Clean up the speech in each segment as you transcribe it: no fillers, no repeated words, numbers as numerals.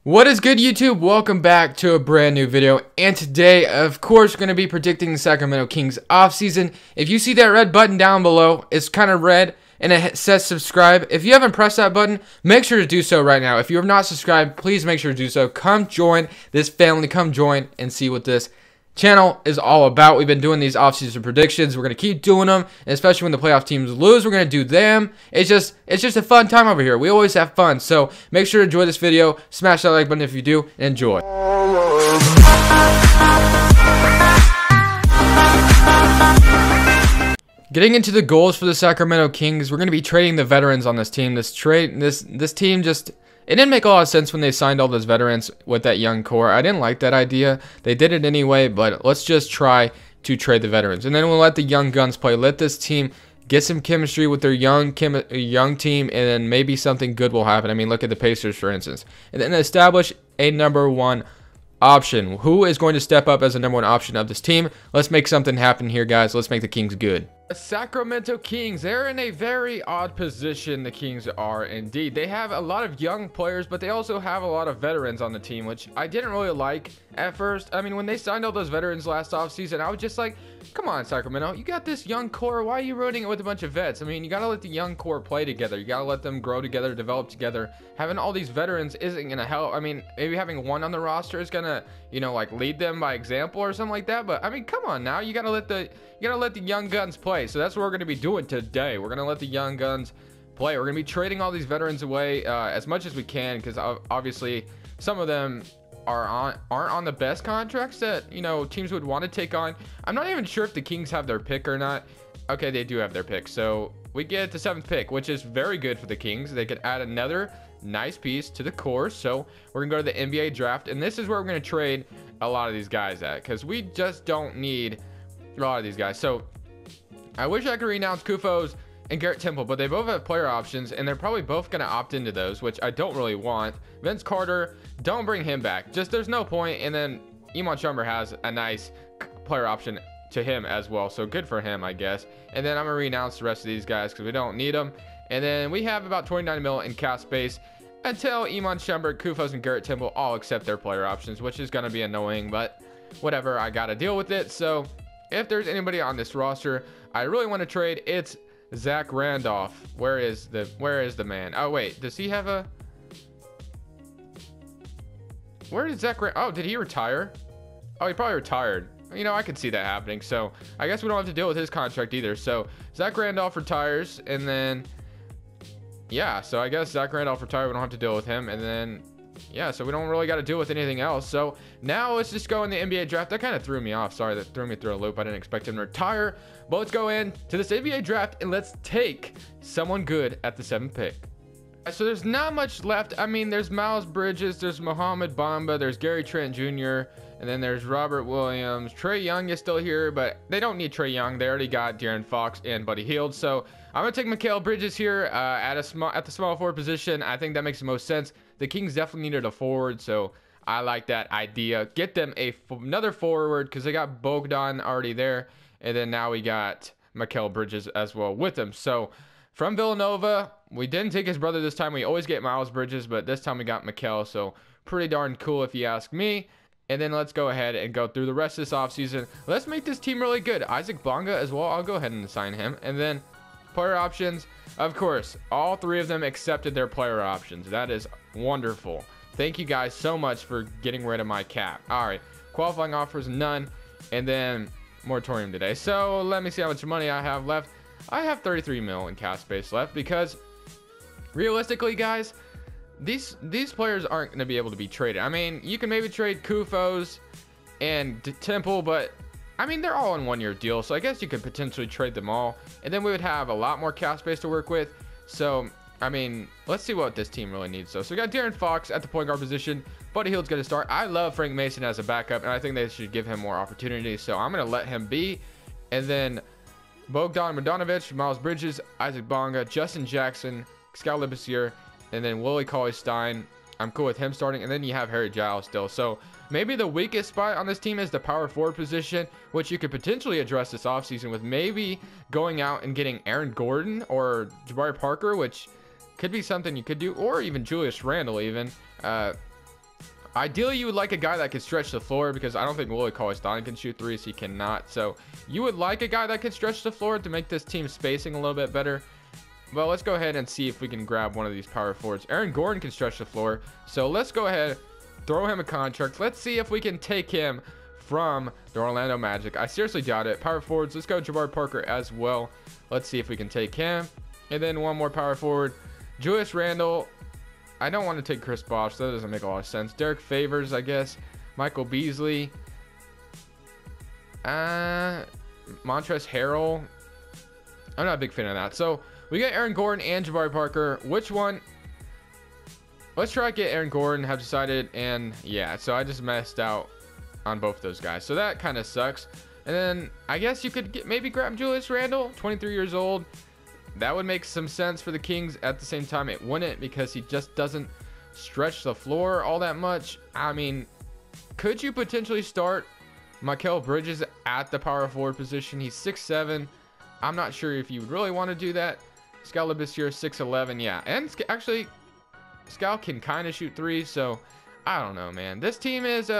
What is good, YouTube? Welcome back to a brand new video, and today of course we're going to be predicting the Sacramento Kings offseason. If you see that red button down below, it's kind of red and it says subscribe. If you haven't pressed that button, make sure to do so right now. If you have not subscribed, please make sure to do so. Come join this family, come join and see what this channel is all about. We've been doing these offseason predictions. We're going to keep doing them, and especially when the playoff teams lose, we're going to do them. It's just a fun time over here. We always have fun, so make sure to enjoy this video. Smash that like button if you do, and enjoy. Getting into the goals for the Sacramento Kings, we're going to be trading the veterans on this team. This team just... It didn't make a lot of sense when they signed all those veterans with that young core. I didn't like that idea. They did it anyway, but let's just try to trade the veterans. And then we'll let the young guns play. Let this team get some chemistry with their young team, and then maybe something good will happen. I mean, look at the Pacers, for instance. And then establish a number one option. Who is going to step up as a number one option of this team? Let's make something happen here, guys. Let's make the Kings good. The Sacramento Kings, they're in a very odd position. The Kings are indeed. They have a lot of young players, but they also have a lot of veterans on the team, which I didn't really like at first. I mean, when they signed all those veterans last offseason, I was just like, come on, Sacramento, you got this young core. Why are you ruining it with a bunch of vets? I mean, you got to let the young core play together. You got to let them grow together, develop together. Having all these veterans isn't going to help. I mean, maybe having one on the roster is going to, you know, like lead them by example or something like that. But I mean, come on now, you got to let the young guns play. So that's what we're going to be doing today. We're going to let the young guns play. We're going to be trading all these veterans away as much as we can, because obviously some of them aren't on the best contracts that, you know, teams would want to take on. I'm not even sure if the Kings have their pick or not. Okay, they do have their pick. So we get the 7th pick, which is very good for the Kings. They could add another nice piece to the core. So we're gonna go to the NBA draft, and this is where we're gonna trade a lot of these guys at, because we just don't need a lot of these guys. So I wish I could renounce Kufos and Garrett Temple, but they both have player options, and they're probably both going to opt into those, which I don't really want. Vince Carter, don't bring him back. Just there's no point. And then Iman Shumpert has a nice player option to him as well, so good for him, I guess. And then I'm going to renounce the rest of these guys because we don't need them. And then we have about 29 mil in cap space until Iman Shumpert, Kufos, and Garrett Temple all accept their player options, which is going to be annoying, but whatever, I got to deal with it. So if there's anybody on this roster I really want to trade, it's Zach Randolph. Where is the man? Oh wait, does he have a... Where did Zach Oh, did he retire? Oh, he probably retired. You know, I could see that happening. So I guess we don't have to deal with his contract either. So Zach Randolph retires, and then yeah, so I guess Zach Randolph retired. We don't have to deal with him, and then yeah, so we don't really got to deal with anything else. So now let's just go in the NBA draft. That kind of threw me off. Sorry, that threw me through a loop. I didn't expect him to retire. But let's go in to this NBA draft, and let's take someone good at the 7th pick. So there's not much left. I mean, there's Miles Bridges, there's Mohamed Bamba, there's Gary Trent Jr., and then there's Robert Williams. Trae Young is still here, but they don't need Trae Young. They already got De'Aaron Fox and Buddy Hield. So I'm going to take Mikal Bridges here at the small forward position. I think that makes the most sense. The Kings definitely needed a forward, so I like that idea. Get them another forward, because they got Bogdan already there, and then now we got Mikal Bridges as well with him. So from Villanova, we didn't take his brother this time. We always get Miles Bridges, but this time we got Mikal, so pretty darn cool if you ask me. And then let's go ahead and go through the rest of this offseason. Let's make this team really good. Isaac Bonga as well. I'll go ahead and sign him. And then player options, of course, all 3 of them accepted their player options. That is wonderful. Thank you guys so much for getting rid of my cap. All right, qualifying offers, none. And then moratorium today. So let me see how much money I have left. I have 33 mil in cap space left, because realistically, guys, these players aren't going to be able to be traded. I mean, you can maybe trade Kufos and Temple, but I mean, they're all on 1-year deals, so I guess you could potentially trade them all, and then we would have a lot more cap space to work with. So I mean, let's see what this team really needs. So we got De'Aaron Fox at the point guard position. Buddy Hield's going to start. I love Frank Mason as a backup, and I think they should give him more opportunities, so I'm going to let him be. And then Bogdan Bogdanovic, Miles Bridges, Isaac Bonga, Justin Jackson, Scal Lipissier, and then Willie Cauley-Stein. I'm cool with him starting. And then you have Harry Giles still. So maybe the weakest spot on this team is the power forward position, which you could potentially address this offseason with maybe going out and getting Aaron Gordon or Jabari Parker, which could be something you could do, or even Julius Randle even. Ideally, you would like a guy that can stretch the floor, because I don't think Willie Cauley-Stein can shoot threes. He cannot. So you would like a guy that can stretch the floor to make this team spacing a little bit better. Well, let's go ahead and see if we can grab one of these power forwards. Aaron Gordon can stretch the floor. So let's go ahead, throw him a contract. Let's see if we can take him from the Orlando Magic. I seriously doubt it. Power forwards, let's go Jabari Parker as well. Let's see if we can take him. And then one more power forward, Julius Randle. I don't want to take Chris Bosh. That doesn't make a lot of sense. Derek Favors, I guess. Michael Beasley. Montrezl Harrell. I'm not a big fan of that. So we got Aaron Gordon and Jabari Parker. Which one? Let's try to get Aaron Gordon. Have decided, and yeah, so I just messed out on both those guys. So that kind of sucks. And then I guess you could maybe grab Julius Randle, 23 years old. That would make some sense for the Kings. At the same time, it wouldn't, because he just doesn't stretch the floor all that much. I mean, could you potentially start Mikal Bridges at the power forward position? He's 6'7". I'm not sure if you would really want to do that. Skal Labissiere, 6'11". Yeah, and actually, Skal can kind of shoot threes, so I don't know, man. This team is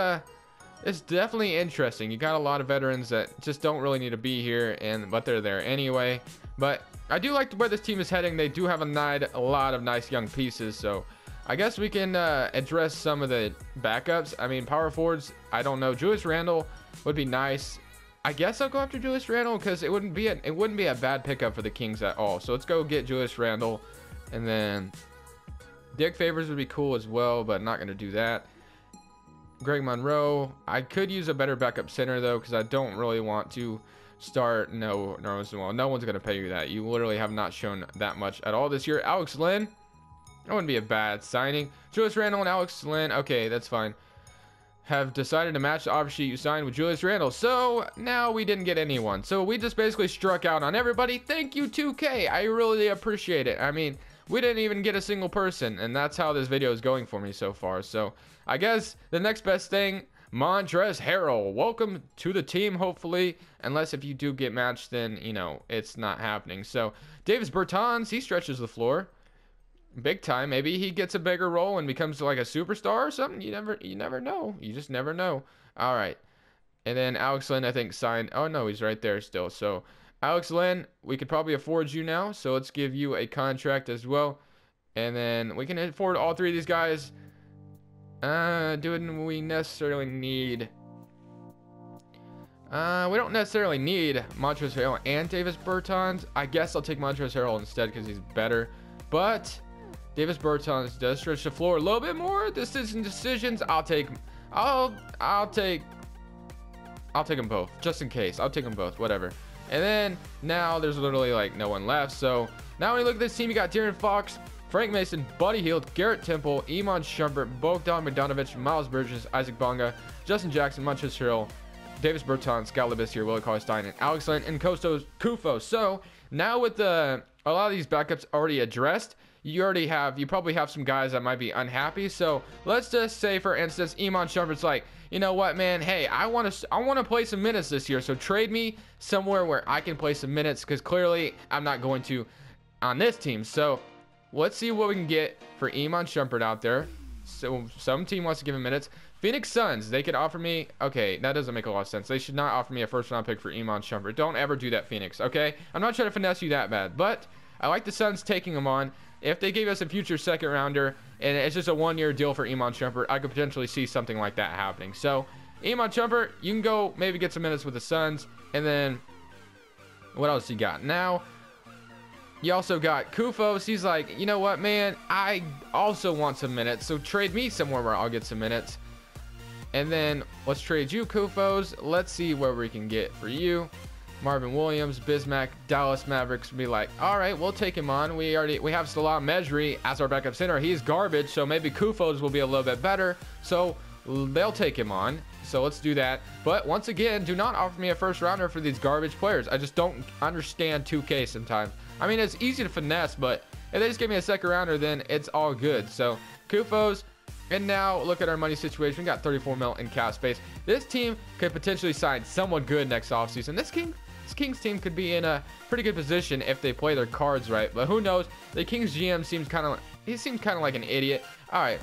it's definitely interesting. You got a lot of veterans that just don't really need to be here, but they're there anyway. But I do like where this team is heading. They do have a lot of nice young pieces, so I guess we can address some of the backups. I mean, power forwards, I don't know. Julius Randle would be nice. I guess I'll go after Julius Randle, because it wouldn't be a bad pickup for the Kings at all. So let's go get Julius Randle, and then Dick Favors would be cool as well, but I'm not going to do that. Greg Monroe. I could use a better backup center, though, because I don't really want to start no one's going to pay you that. You literally have not shown that much at all this year. Alex Len. That wouldn't be a bad signing. Julius Randle and Alex Len. Okay, that's fine. Have decided to match the offer sheet you signed with Julius Randle. So now we didn't get anyone. So we just basically struck out on everybody. Thank you, 2K. I really appreciate it. I mean, we didn't even get a single person, and that's how this video is going for me so far. So I guess the next best thing, Montrezl Harrell. Welcome to the team, hopefully. Unless if you do get matched, then, you know, it's not happening. So Davis Bertans, he stretches the floor big time. Maybe he gets a bigger role and becomes like a superstar or something. You never know. You just never know. All right. And then Alex Len, I think, signed. Oh, no, he's right there still. So Alex Len, we could probably afford you now. So let's give you a contract as well. And then we can afford all three of these guys. Do we necessarily need... we don't necessarily need Montrezl Harrell and Davis Bertans. I guess I'll take Montrezl Harrell instead because he's better. But Davis Bertans does stretch the floor a little bit more. Decisions. I'll take them both just in case. I'll take them both. Whatever. And then now there's literally like no one left. So now when you look at this team, you got De'Aaron Fox, Frank Mason, Buddy Hield, Garrett Temple, Iman Shumpert, Bogdan Bogdanovic, Miles Bridges, Isaac Bonga, Justin Jackson, Montrezl Harrell, Davis Bertans, Skal Labissiere, Willie Cauley-Stein, and Alex Len and Kostas Kufo. So now with a lot of these backups already addressed, you probably have some guys that might be unhappy. So let's just say, for instance, Iman Shumpert's like, you know what, man? Hey, I want to play some minutes this year. So trade me somewhere where I can play some minutes, because clearly I'm not going to on this team. So let's see what we can get for Iman Shumpert out there. So some team wants to give him minutes. Phoenix Suns, they could offer me... Okay, that doesn't make a lot of sense. They should not offer me a first-round pick for Iman Shumpert. Don't ever do that, Phoenix, okay? I'm not trying to finesse you that bad, but I like the Suns taking him on. If they gave us a future second-rounder, and it's just a one-year deal for Iman Shumpert, I could potentially see something like that happening. So, Iman Shumpert, you can go maybe get some minutes with the Suns. And then, what else you got? Now, you also got Kufos. He's like, you know what, man? I also want some minutes, so trade me somewhere where I'll get some minutes. And then let's trade you, Kufos. Let's see where we can get for you. Marvin Williams, Bismack, Dallas Mavericks be like, all right, we'll take him on. We have Salah Mejri as our backup center. He's garbage, so maybe Kufos will be a little bit better. So they'll take him on. So let's do that. But once again, do not offer me a first rounder for these garbage players. I just don't understand 2K sometimes. I mean, it's easy to finesse, but if they just give me a second rounder, then it's all good. So Kufos. And now look at our money situation. We got 34 mil in cap space. This team could potentially sign someone good next offseason. This Kings team could be in a pretty good position if they play their cards right. But who knows? The Kings GM seems kind of like an idiot. All right.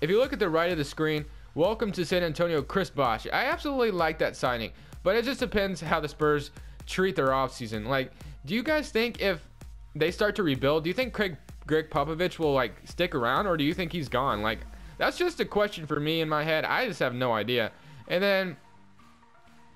if you look at the right of the screen, welcome to San Antonio, Chris Bosh. I absolutely like that signing, but it just depends how the Spurs treat their offseason. Like, do you guys think if they start to rebuild, do you think Greg Popovich will like stick around, or do you think he's gone? Like, that's just a question for me in my head. I just have no idea. And then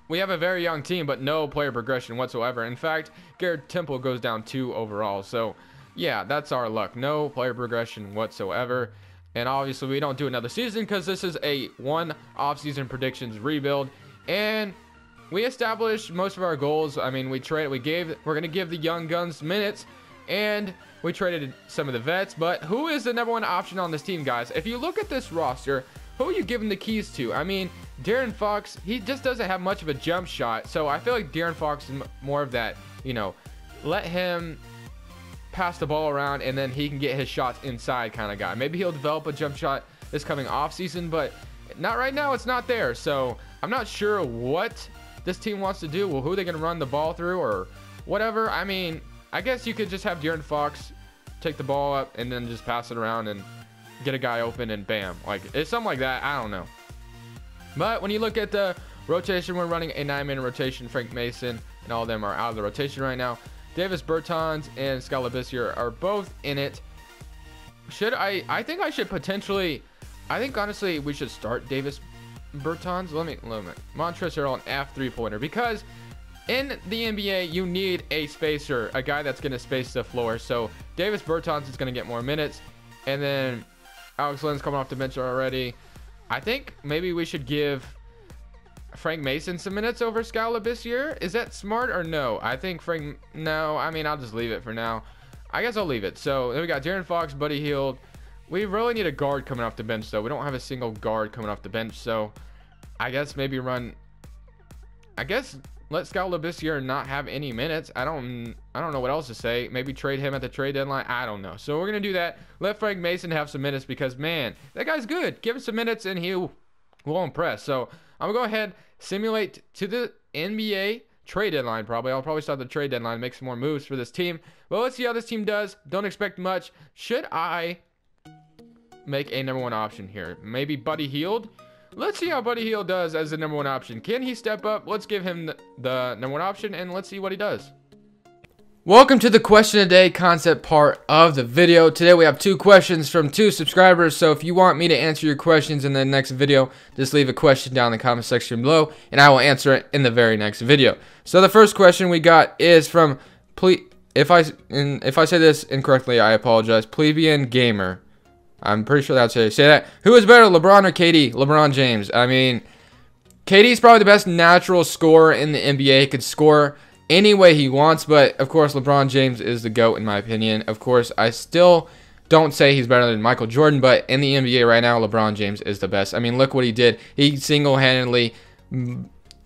we have a very young team, but no player progression whatsoever. In fact, Garrett Temple goes down 2 overall. So, yeah, that's our luck. No player progression whatsoever. And obviously, we don't do another season because this is a one off-season predictions rebuild. And we established most of our goals. I mean, we're going to give the young guns minutes. And we traded some of the vets. But who is the number one option on this team, guys? If you look at this roster, who are you giving the keys to? I mean, De'Aaron Fox, he just doesn't have much of a jump shot. So I feel like De'Aaron Fox is more of that, you know, let him pass the ball around and then he can get his shots inside kind of guy. Maybe he'll develop a jump shot this coming off season, but not right now. It's not there. So I'm not sure what this team wants to do. Well, who are they going to run the ball through or whatever? I mean, I guess you could just have De'Aaron Fox take the ball up and then just pass it around and get a guy open and bam. Like, it's something like that. I don't know. But when you look at the rotation, we're running a 9-man rotation. Frank Mason and all of them are out of the rotation right now. Davis Bertans and Skal Labissière are both in it. I think I should potentially, I think honestly we should start Davis Bertans. Let me Montrezl Harrell an F 3-pointer, because in the NBA you need a spacer, a guy that's going to space the floor. So Davis Bertans is going to get more minutes, and then Alex Len's coming off the bench already. I think maybe we should give Frank Mason some minutes over Skal Labissière. Is that smart or no? I think no, I mean, I'll just leave it for now. I guess I'll leave it. So then we got De'Aaron Fox, Buddy Hield. We really need a guard coming off the bench, though. We don't have a single guard coming off the bench. So I guess maybe let Skal Labissière not have any minutes. I don't know what else to say. Maybe trade him at the trade deadline. I don't know. So we're going to do that. Let Frank Mason have some minutes because, man, that guy's good. Give him some minutes and he will impress. So I'm going to go ahead, simulate to the NBA trade deadline probably. I'll probably start the trade deadline, make some more moves for this team. Well, let's see how this team does. Don't expect much. Should I make a number one option here? Maybe Buddy Hield? Let's see how Buddy Hield does as the number one option. Can he step up? Let's give him the number one option and let's see what he does. Welcome to the question of the day concept part of the video. Today we have 2 questions from 2 subscribers. So if you want me to answer your questions in the next video, just leave a question down in the comment section below and I will answer it in the very next video. So the first question we got is from, if I say this incorrectly, I apologize, Plebeian Gamer. I'm pretty sure that's how you say that. Who is better, LeBron or KD? LeBron James. I mean, KD's probably the best natural scorer in the NBA. He could score any way he wants, but of course, LeBron James is the GOAT in my opinion. Of course, I still don't say he's better than Michael Jordan, but in the NBA right now, LeBron James is the best. I mean, look what he did. He single-handedly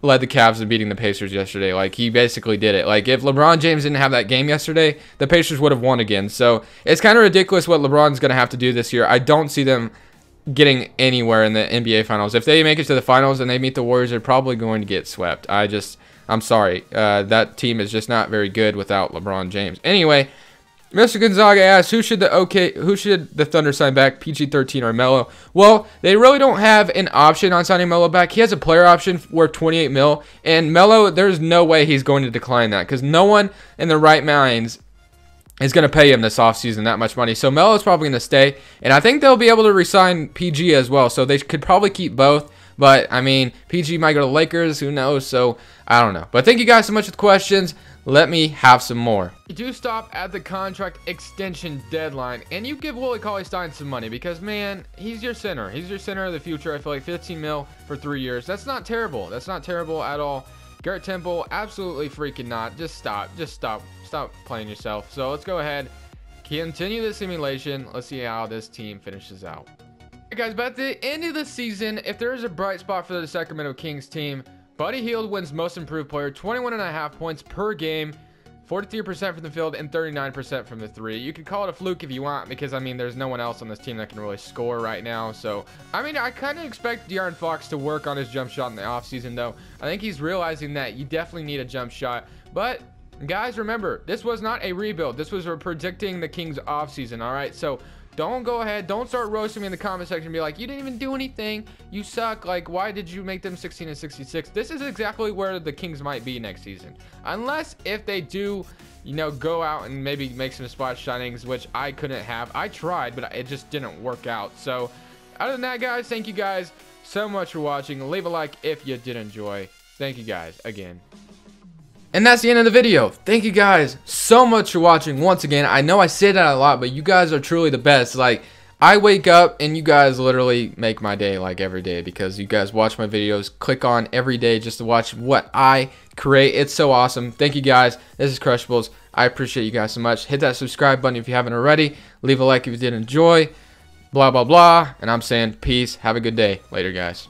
led the Cavs in beating the Pacers yesterday. Like, he basically did it. Like, if LeBron James didn't have that game yesterday, the Pacers would have won again. So it's kind of ridiculous what LeBron's going to have to do this year. I don't see them getting anywhere in the NBA Finals. If they make it to the Finals and they meet the Warriors, they're probably going to get swept. I'm sorry. That team is just not very good without LeBron James. Anyway, Mr. Gonzaga asks, who should the Thunder sign back, PG-13 or Melo? Well, they really don't have an option on signing Melo back. He has a player option worth $28 million, and Melo, there's no way he's going to decline that because no one in their right minds is going to pay him this offseason that much money. So Melo's probably going to stay, and I think they'll be able to re-sign PG as well. So they could probably keep both. But, I mean, PG might go to the Lakers. Who knows? So, I don't know. But thank you guys so much for the questions. Let me have some more. You do stop at the contract extension deadline, and you give Willie Cauley-Stein some money because, man, he's your center. He's your center of the future. I feel like $15 million for 3 years. That's not terrible. That's not terrible at all. Garrett Temple, absolutely freaking not. Just stop. Just stop. Stop playing yourself. So, let's go ahead. Continue the simulation. Let's see how this team finishes out. Guys, but at the end of the season, if there is a bright spot for the Sacramento Kings team, Buddy Hield wins most improved player, 21.5 points per game, 43% from the field and 39% from the 3. You could call it a fluke if you want because, I mean, there's no one else on this team that can really score right now. So, I mean, I kind of expect De'Aaron Fox to work on his jump shot in the offseason, though. I think he's realizing that you definitely need a jump shot. But, guys, remember, this was not a rebuild. This was predicting the Kings offseason, all right? So, don't go ahead, don't start roasting me in the comment section and be like, you didn't even do anything, you suck, like why did you make them 16 and 66? This is exactly where the Kings might be next season, unless if they do, you know, go out and maybe make some spot shinings, which I couldn't have. I tried, but it just didn't work out. So other than that, guys, thank you guys so much for watching. Leave a like if you did enjoy. Thank you guys again. And that's the end of the video. Thank you guys so much for watching once again. I know I say that a lot, but you guys are truly the best. Like, I wake up and you guys literally make my day, like, every day, because you guys watch my videos, click on every day just to watch what I create. It's so awesome. Thank you guys. This is Crushables. I appreciate you guys so much. Hit that subscribe button if you haven't already. Leave a like if you did enjoy. Blah, blah, blah. And I'm saying peace. Have a good day. Later, guys.